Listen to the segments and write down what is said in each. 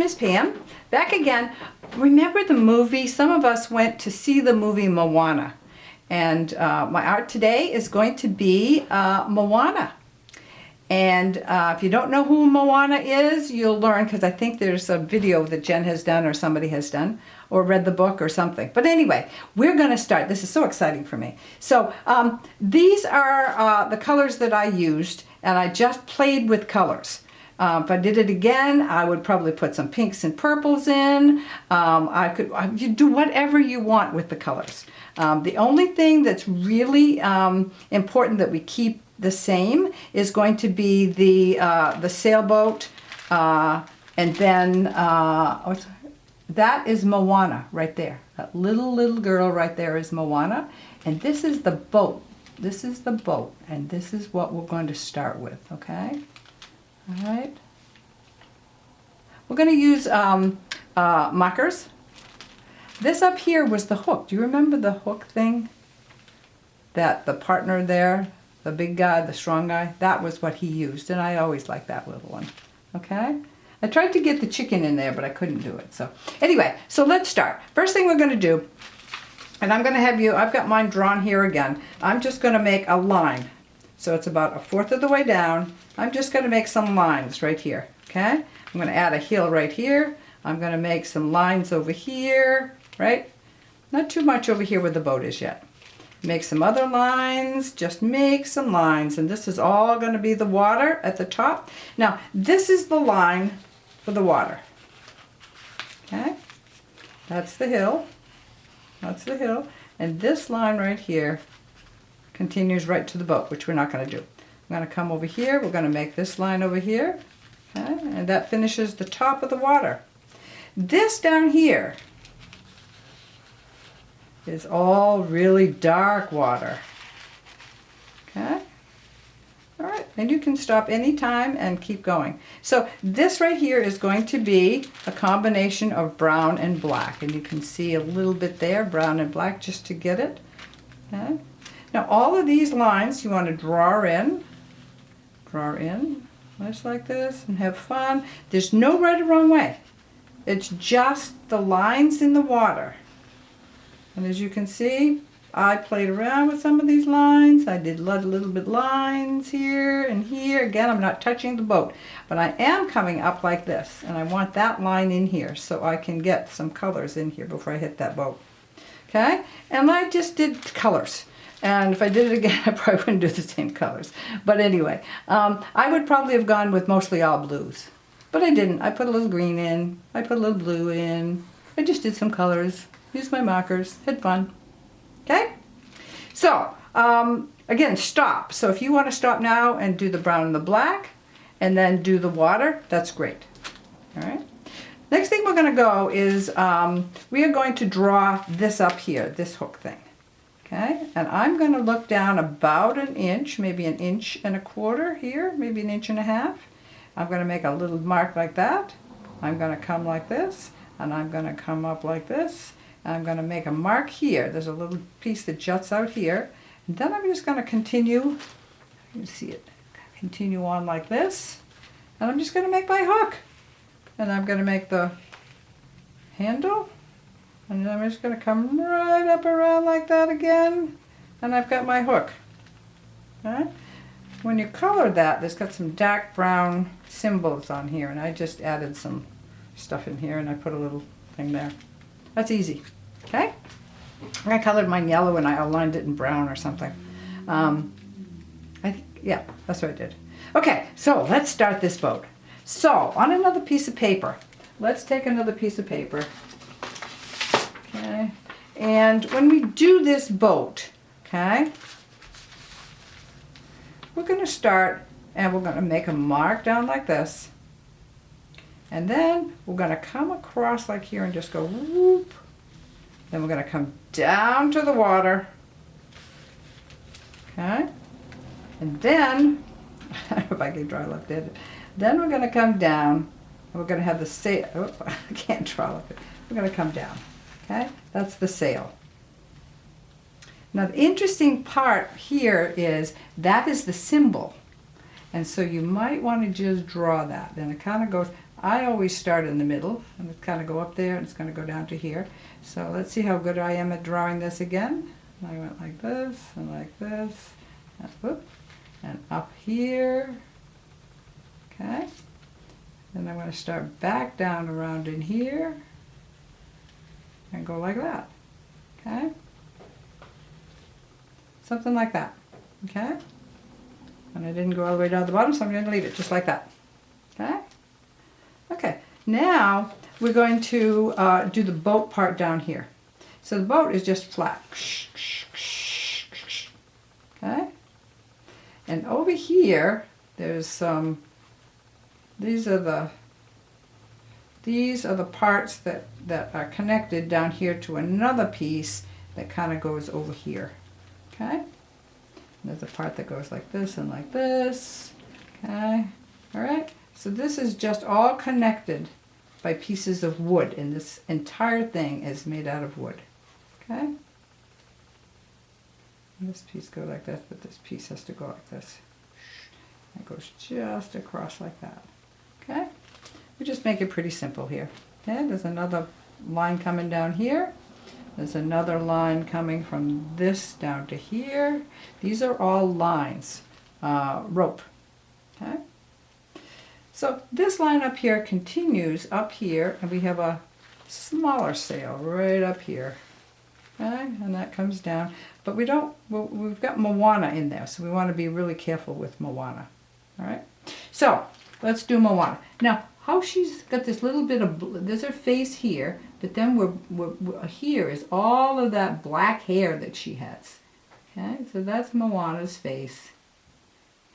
is Pam, back again. Remember the movie? Some of us went to see the movie Moana. And my art today is going to be Moana. And if you don't know who Moana is, you'll learn, because I think there's a video that Jen has done or somebody has done, or read the book or something. But anyway, we're going to start. This is so exciting for me. So these are the colors that I used, and I just played with colors. If I did it again, I would probably put some pinks and purples in. You do whatever you want with the colors. The only thing that's really important that we keep the same is going to be the sailboat, and then that is Moana right there. That little girl right there is Moana, and this is the boat. This is the boat, and this is what we're going to start with. Okay. All right. We're going to use markers. This up here was the hook. Do you remember the hook thing? That the partner there, the big guy, the strong guy, that was what he used. And I always like that little one. Okay? I tried to get the chicken in there, but I couldn't do it. So anyway, so let's start. First thing we're going to do, and I'm going to have you, I've got mine drawn here again. I'm just going to make a line. So it's about 1/4 of the way down. I'm just going to make some lines right here. Okay? I'm going to add a heel right here. I'm going to make some lines over here, right? Not too much over here where the boat is yet. Make some other lines, just make some lines. And this is all going to be the water at the top. Now, this is the line for the water. Okay? That's the hill. That's the hill. And this line right here continues right to the boat, which we're not going to do. I'm going to come over here. We're going to make this line over here. Okay? And that finishes the top of the water. This down here is all really dark water. Okay? All right, and you can stop anytime and keep going. So this right here is going to be a combination of brown and black. And you can see a little bit there, brown and black, just to get it. Okay? Now all of these lines you want to draw in, just like this, and have fun. There's no right or wrong way. It's just the lines in the water. And as you can see, I played around with some of these lines. I did a little bit lines here and here. Again, I'm not touching the boat, but I am coming up like this, and I want that line in here so I can get some colors in here before I hit that boat. Okay? And I just did colors. And if I did it again, I probably wouldn't do the same colors. But anyway, I would probably have gone with mostly all blues. But I didn't. I put a little green in. I put a little blue in. I just did some colors. Used my markers. Had fun. Okay? So, again, stop. So if you want to stop now and do the brown and the black, and then do the water, that's great. All right? Next thing we're going to go is we are going to draw this up here, this hook thing. Okay? And I'm going to look down about 1 inch, maybe 1.25 inches here, maybe 1.5 inches. I'm going to make a little mark like that. I'm going to come like this, and I'm going to come up like this. And I'm going to make a mark here. There's a little piece that juts out here. And then I'm just going to continue, you can see it, continue on like this. And I'm just going to make my hook. And I'm going to make the handle. And then I'm just going to come right up around like that again. And I've got my hook. Okay? When you color that, there's got some dark brown symbols on here, and I just added some stuff in here, and I put a little thing there. That's easy, okay? I colored mine yellow, and I outlined it in brown or something. Yeah, that's what I did. Okay, so let's start this boat. So, on another piece of paper, let's take another piece of paper, okay? And when we do this boat, okay, we're going to start, and we're going to make a mark down like this. And then we're going to come across like here and just go whoop. Then we're going to come down to the water. Okay? And then, I don't know if I can draw like that. Then we're going to come down, and we're going to have the sail. Oh, I can't draw like it. We're going to come down. Okay? That's the sail. Now the interesting part here is that is the symbol. And so you might want to just draw that. Then it kind of goes I always start in the middle and it's kind of go up there and it's going to go down to here. So let's see how good I am at drawing this again. I went like this and like this, and, whoop, and up here. Okay. Then I'm going to start back down around in here and go like that. Okay. Something like that. Okay. And I didn't go all the way down to the bottom, so I'm going to leave it just like that. Okay. Okay. Now we're going to do the boat part down here. So the boat is just flat. Okay. And over here, there's some. These are the parts that are connected down here to another piece that kind of goes over here. Okay. And there's a part that goes like this and like this. Okay. All right. So this is just all connected by pieces of wood, and this entire thing is made out of wood. Okay. And this piece goes like this, but this piece has to go like this. It goes just across like that. Okay. We just make it pretty simple here. Okay. There's another line coming down here. There's another line coming from this down to here. These are all lines, rope. Okay. So this line up here continues up here, and we have a smaller sail right up here. Okay, and that comes down. But we've got Moana in there, so we want to be really careful with Moana. All right. So let's do Moana. Now, how she's got this little bit of, there's her face here, but then we're here is all of that black hair that she has. Okay, so that's Moana's face.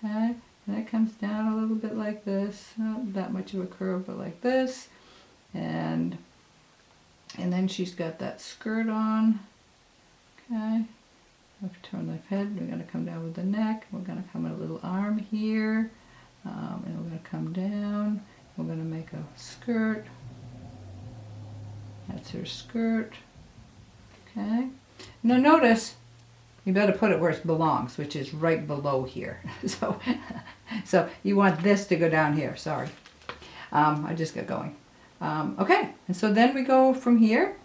Okay, and that comes down a little bit like this, not that much of a curve, but like this, and then she's got that skirt on. Okay, I've turned the head. We're going to come down with the neck. We're going to come with a little arm here, and we're going to come down. We're going to make a skirt. That's her skirt. Okay. Now notice, you better put it where it belongs, which is right below here. So you want this to go down here. Sorry. I just got going. Okay. And so then we go from here.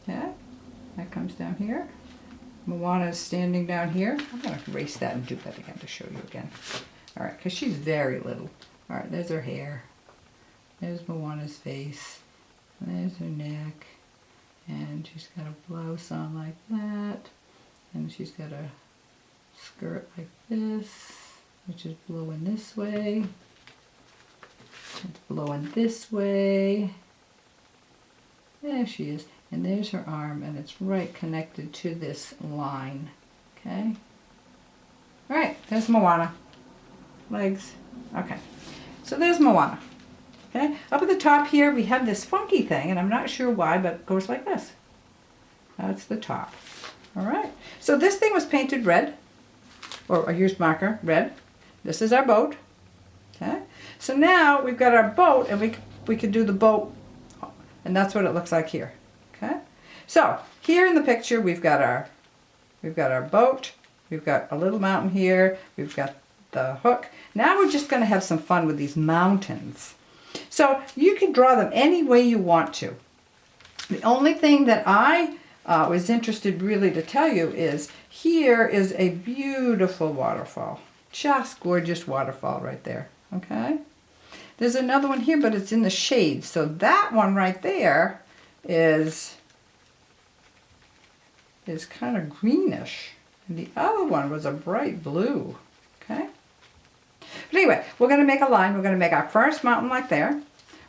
Yeah. That comes down here. Moana is standing down here. I'm going to erase that and do that again to show you again. All right, because she's very little. All right, there's her hair. There's Moana's face. And there's her neck. And she's got a blouse on like that. And she's got a skirt like this, which is blowing this way. It's blowing this way. There she is. And there's her arm, and it's right connected to this line. Okay? All right, there's Moana. Legs. Okay. So there's Moana. Okay? Up at the top here, we have this funky thing, and I'm not sure why, but it goes like this. That's the top. All right. So this thing was painted red, or I used marker, red. This is our boat. Okay? So now we've got our boat, and we could do the boat, and that's what it looks like here. Okay? So here in the picture we've got our boat, we've got a little mountain here, we've got the hook. Now we're just going to have some fun with these mountains. So you can draw them any way you want to. The only thing that I was interested really to tell you is here is a beautiful waterfall. Just gorgeous waterfall right there. Okay? There's another one here, but it's in the shade. So that one right there is kind of greenish. And the other one was a bright blue. Okay? But anyway, we're going to make a line. We're going to make our first mountain like there.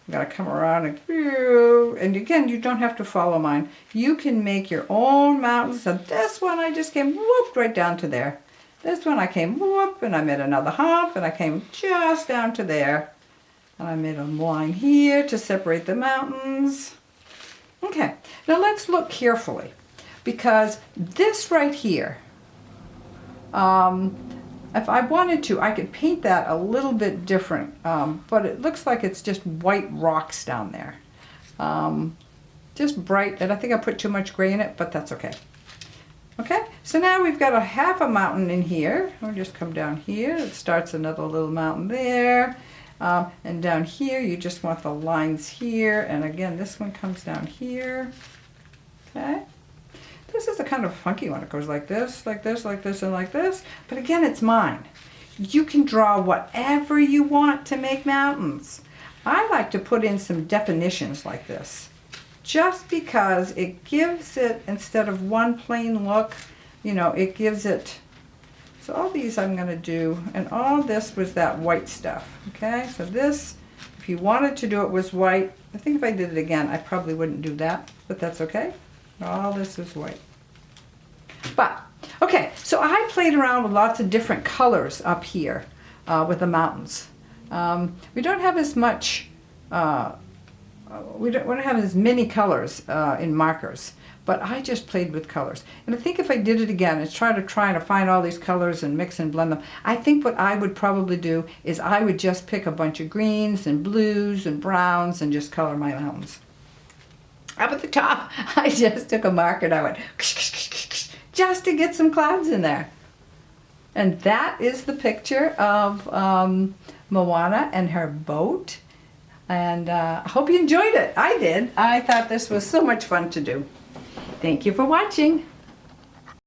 We're going to come around and again, you don't have to follow mine. You can make your own mountains. So this one I just came whoop right down to there. This one I came whoop and I made another hump and I came just down to there. And I made a line here to separate the mountains. Okay, now let's look carefully because this right here, if I wanted to, I could paint that a little bit different, but it looks like it's just white rocks down there. Just bright, and I think I put too much gray in it, but that's okay. Okay, so now we've got a half a mountain in here. We'll just come down here. It starts another little mountain there. And down here, you just want the lines here. And again, this one comes down here. Okay. This is a kind of funky one. It goes like this, like this, like this, and like this. But again, it's mine. You can draw whatever you want to make mountains. I like to put in some definitions like this, just because it gives it, instead of one plain look, you know, it gives it. So all these I'm going to do, and all this was that white stuff. Okay, so this, if you wanted to do it was white. I think if I did it again, I probably wouldn't do that, but that's okay. All this is white. But, okay, so I played around with lots of different colors up here with the mountains. We don't have as much, we don't have as many colors in markers, but I just played with colors. And I think if I did it again and try to find all these colors and mix and blend them, I think what I would probably do is I would just pick a bunch of greens and blues and browns and just color my mountains. Up at the top, I just took a marker and I went just to get some clouds in there. And that is the picture of Moana and her boat. And I hope you enjoyed it. I did. I thought this was so much fun to do. Thank you for watching.